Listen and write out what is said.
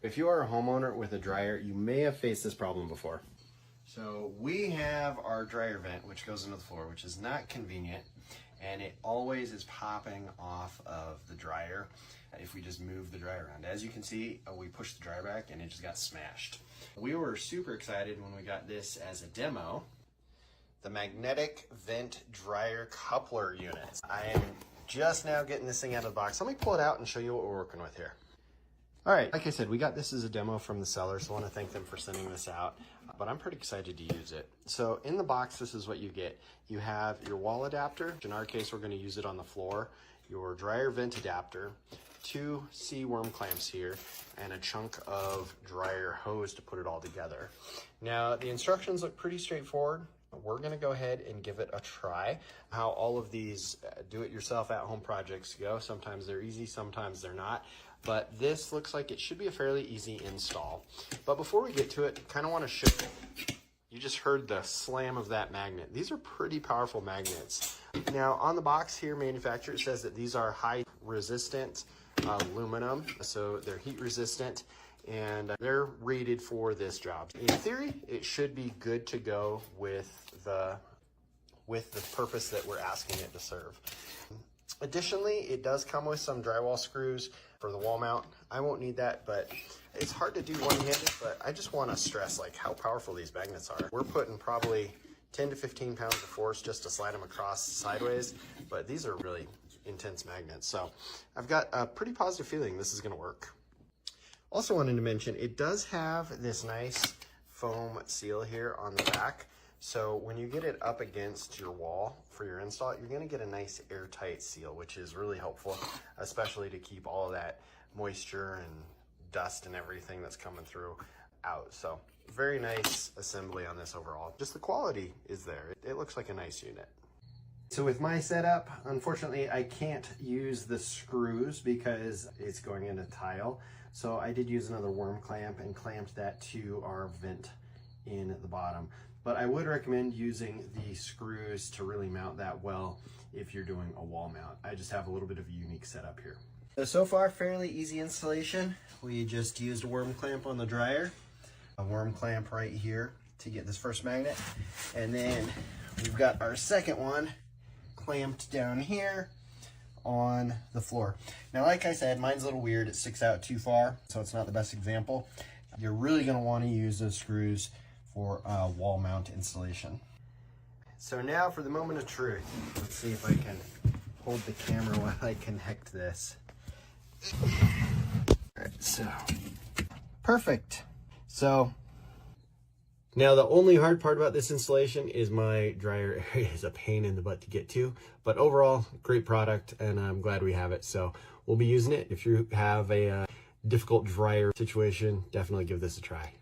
If you are a homeowner with a dryer, you may have faced this problem before. So we have our dryer vent, which goes into the floor, which is not convenient, and it always is popping off of the dryer if we just move the dryer around. As you can see, we pushed the dryer back and it just got smashed. We were super excited when we got this as a demo. The magnetic vent dryer coupler unit. I am just now getting this thing out of the box. Let me pull it out and show you what we're working with here. All right, like I said, we got this as a demo from the seller, so I want to thank them for sending this out, but I'm pretty excited to use it. So in the box, this is what you get. You have your wall adapter. In our case, we're going to use it on the floor. Your dryer vent adapter, 2 C worm clamps here, and a chunk of dryer hose to put it all together. Now, the instructions look pretty straightforward. We're going to go ahead and give it a try. How all of these do-it-yourself at-home projects go. Sometimes they're easy, sometimes they're not. But this looks like it should be a fairly easy install. But before we get to it, kind of want to show you. You just heard the slam of that magnet. These are pretty powerful magnets. Now on the box here, manufacturer says that these are high resistant aluminum, so they're heat resistant, and they're rated for this job. In theory, it should be good to go with the purpose that we're asking it to serve. Additionally, it does come with some drywall screws for the wall mount. I won't need that, but it's hard to do one-handed, but I just want to stress like how powerful these magnets are. We're putting probably 10 to 15 pounds of force just to slide them across sideways, but these are really intense magnets. So I've got a pretty positive feeling this is going to work. Also wanted to mention, it does have this nice foam seal here on the back. So when you get it up against your wall for your install, you're gonna get a nice airtight seal, which is really helpful, especially to keep all of that moisture and dust and everything that's coming through out. So very nice assembly on this overall. Just the quality is there. It looks like a nice unit. So with my setup, unfortunately, I can't use the screws because it's going into tile. So I did use another worm clamp and clamped that to our vent in the bottom. But I would recommend using the screws to really mount that well if you're doing a wall mount. I just have a little bit of a unique setup here. So far, fairly easy installation. We just used a worm clamp on the dryer, a worm clamp right here to get this first magnet, and then we've got our second one clamped down here on the floor. Now, like I said, mine's a little weird. It sticks out too far, so it's not the best example. You're really gonna wanna use those screws for a wall mount installation. So now for the moment of truth. Let's see if I can hold the camera while I connect this. All right, so perfect. So now the only hard part about this installation is my dryer area is a pain in the butt to get to, but overall great product and I'm glad we have it. So we'll be using it. If you have a difficult dryer situation, definitely give this a try.